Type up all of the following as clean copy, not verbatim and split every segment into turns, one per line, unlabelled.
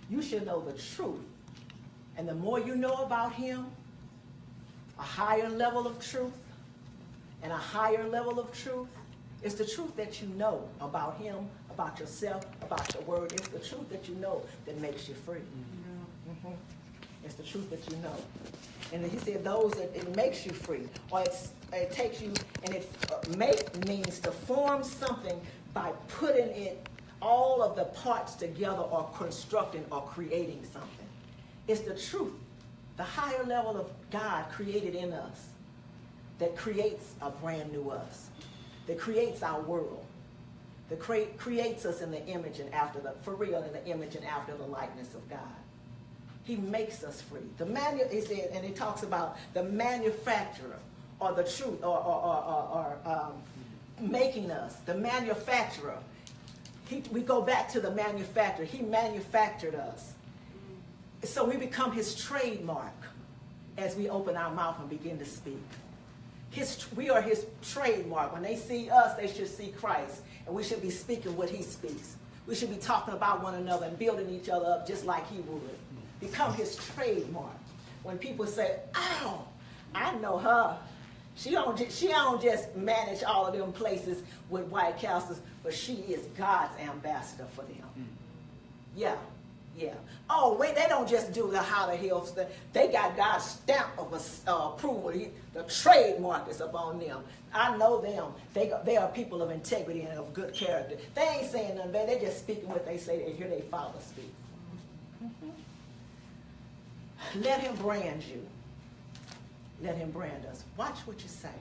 You should know the truth. And the more you know about him, a higher level of truth, and a higher level of truth, it's the truth that you know about him, about yourself, about your word. It's the truth that you know that makes you free. Mm-hmm. It's the truth that you know. And he said those that it makes you free, or it takes you, and it make means to form something by putting it, all of the parts together, or constructing or creating something. It's the truth, the higher level of God created in us, that creates a brand new us, that creates our world, that creates us in the image and after the, for real, in the image and after the likeness of God. He makes us free. He said, and he talks about the manufacturer, or the truth, or making us, the manufacturer. We go back to the manufacturer. He manufactured us. So we become his trademark as we open our mouth and begin to speak. We are his trademark. When they see us, they should see Christ. And we should be speaking what he speaks. We should be talking about one another and building each other up just like he would. Become his trademark. When people say, "Oh, I know her. She don't just manage all of them places with White Castles, but she is God's ambassador for them." Yeah. Oh, wait, they don't just do the how the hell stuff. They got God's stamp of approval. The trademark is upon them. I know them. They are people of integrity and of good character. They ain't saying nothing bad. They're just speaking what they say. They hear their Father speak. Mm-hmm. Let him brand you. Let him brand us. Watch what you say.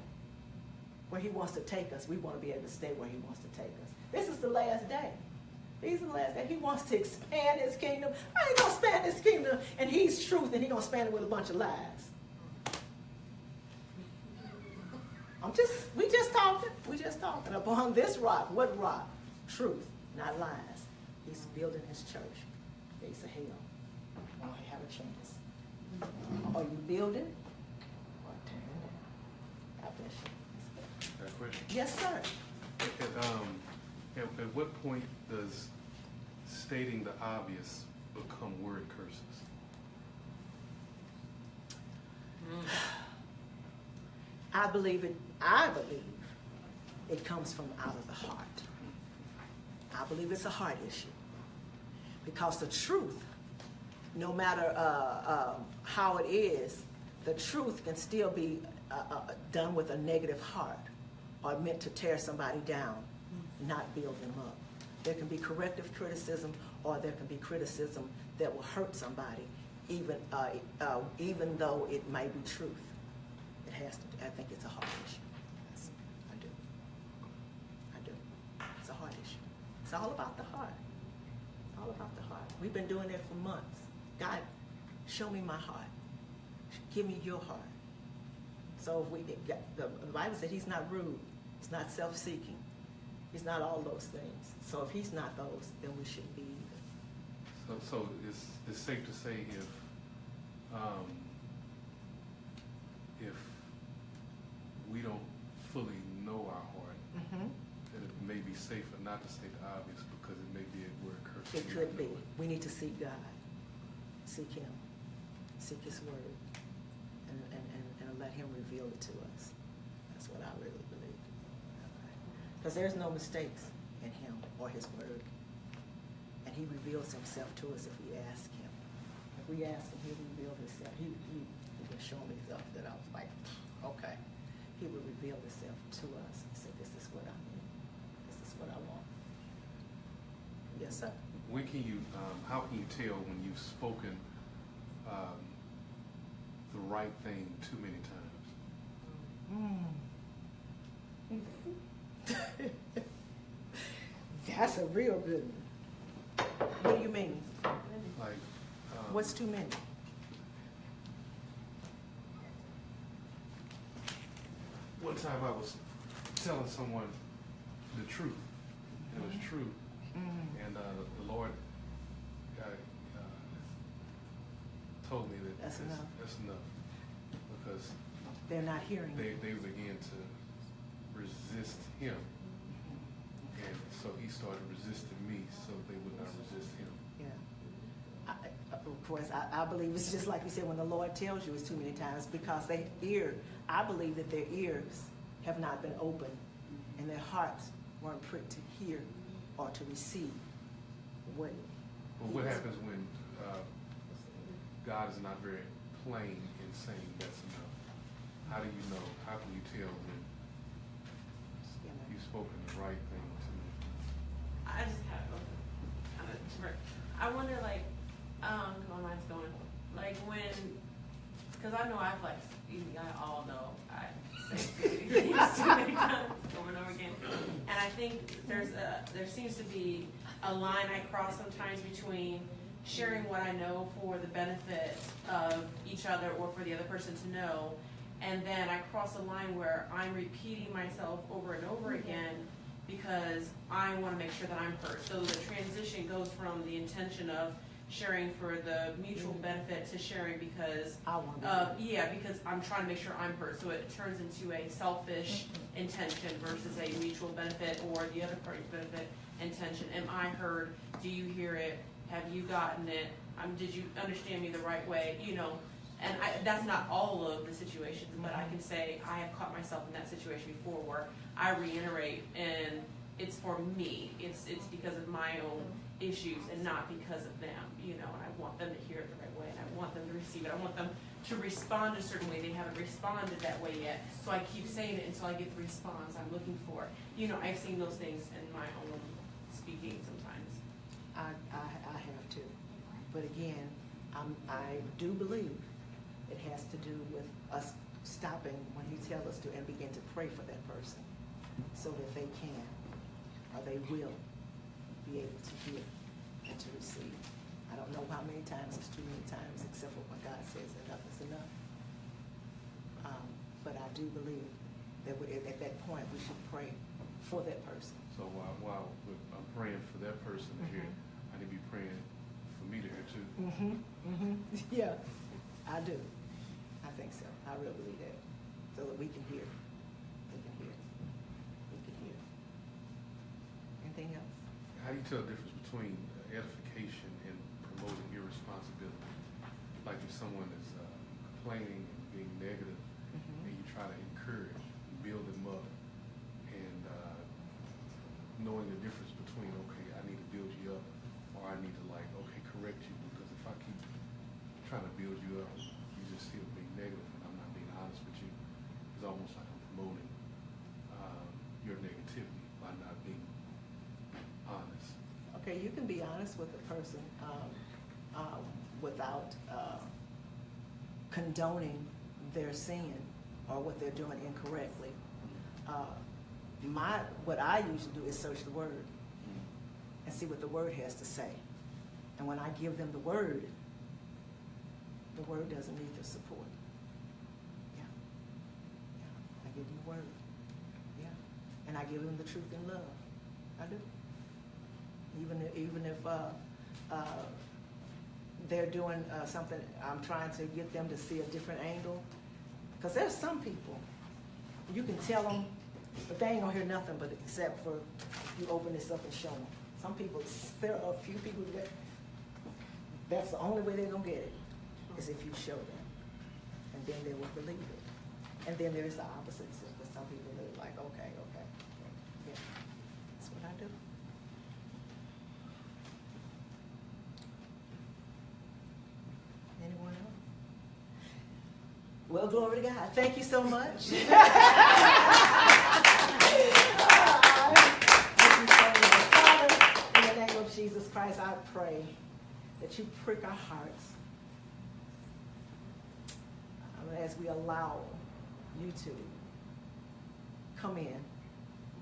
Where he wants to take us, we want to be able to stay where he wants to take us. This is the last day. These are the last days. He wants to expand his kingdom. I ain't going to expand his kingdom, and he's truth, and he's going to expand it with a bunch of lies. We just talking. Upon this rock. What rock? Truth, not lies. He's building his church. Gates of hell. Now I have a chance. Are you building or tearing down? God bless you.
Got a question?
Yes, sir.
At what point does stating the obvious become word curses?
I believe it comes from out of the heart. I believe it's a heart issue. Because the truth, no matter how it is, the truth can still be done with a negative heart, or meant to tear somebody down, not build them up. There can be corrective criticism, or there can be criticism that will hurt somebody, even though it may be truth. It has to. I think it's a heart issue. Yes, I do. It's a heart issue. It's all about the heart. All about the heart. We've been doing it for months. God, show me my heart. Give me your heart. So the Bible said he's not rude. He's not self-seeking. He's not all those things. So if he's not those, then we shouldn't be either.
So it's safe to say if we don't fully know our heart, that it may be safer not to say the obvious, because it may be a word curse.
It could be. We need to seek God. Seek him. Seek his word. And let him reveal it to us. That's what I really believe. Because there's no mistakes in him or his word. And he reveals himself to us if we ask him. If we ask him, he'll reveal himself. He can show me stuff that I was like, okay. He will reveal himself to us and say, this is what I need. This is what I want. Yes, sir.
When can you, how can you tell when you've spoken the right thing too many times?
That's a real good one. What do you mean?
Like,
what's too many?
One time I was telling someone the truth. It was true. And the Lord told me that
that's enough.
Because
they're not hearing.
They began to resist him. And so he started resisting me, so they would not resist him.
Yeah. course, I believe it's just like you said, when the Lord tells you it's too many times, because I believe that their ears have not been opened and their hearts weren't pricked to hear or to receive what.
Well, what happens when God is not very plain in saying that's enough? How do you know? How can you tell when you've spoken the right thing to me?
I just have a kind of different. I wonder, like, my mind's going, like when, because I know I've like, you all know I say things too many times over and over again, and I think there seems to be a line I cross sometimes between sharing what I know for the benefit of each other or for the other person to know, and then I cross a line where I'm repeating myself over and over again because I want to make sure that I'm heard. So the transition goes from the intention of sharing for the mutual benefit to sharing because because I'm trying to make sure I'm heard. So it turns into a selfish intention versus a mutual benefit or the other party's benefit intention. Am I heard? Do you hear it? Have you gotten it? Did you understand me the right way? And that's not all of the situations, but I can say I have caught myself in that situation before where I reiterate and it's for me. It's because of my own issues and not because of them, and I want them to hear it the right way and I want them to receive it. I want them to respond a certain way. They haven't responded that way yet. So I keep saying it until I get the response I'm looking for. I've seen those things in my own speaking sometimes.
I have too. But again, I do believe it has to do with us stopping when he tells us to and begin to pray for that person so that they can or they will be able to hear and to receive. I don't know how many times, it's too many times, except for when God says enough is enough. But I do believe that at that point we should pray for that person.
So while I'm praying for that person to hear, I need to be praying for me to hear too.
Yeah, I do. I think so. I really believe that. So that we can hear. We can hear. We can hear. Anything else?
How do you tell the difference between edification and promoting irresponsibility? Like if someone is complaining and being negative, and you try to encourage, build them up, and knowing the difference between, okay, I need to build you up, or I need to correct you, because if I keep trying to build you up, you just still being negative, and I'm not being honest with you. It's almost like I'm promoting your negativity by not being honest.
Okay, you can be honest with the person without condoning their sin or what they're doing incorrectly. What I usually do is search the Word and see what the Word has to say. And when I give them the Word doesn't need their support. Yeah. I give them the Word. Yeah. And I give them the truth in love. I do. Even if they're doing something, I'm trying to get them to see a different angle. Because there's some people, you can tell them, but they ain't gonna hear nothing but except for you open this up and show them. Some people, there are a few people that's the only way they're gonna get it, is if you show them. And then they will believe it. And then there's the opposite. So for some people, they're like, okay. Yeah, that's what I do. Anyone else? Well, glory to God. Thank you so much. Thank you so much. Father, in the name of Jesus Christ, I pray that you prick our hearts as we allow you to come in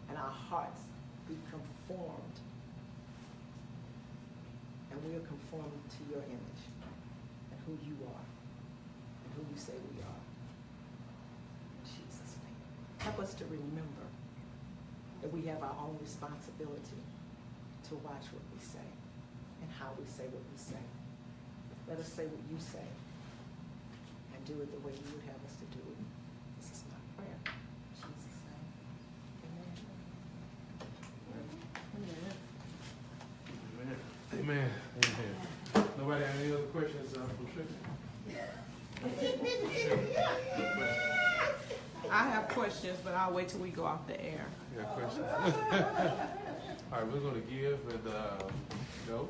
and our hearts be conformed, and we are conformed to your image and who you are and who you say we are. In Jesus' name. Help us to remember that we have our own responsibility to watch what we say and how we say what we say. Let us say what you say and do it the way you would have us to do it. This is my prayer. In Jesus' name. Amen.
Amen. Amen. Nobody Anybody have any other questions from Tricia?
I have questions, but I'll wait till we go off the air.
You got questions? All right, we're going to give and go.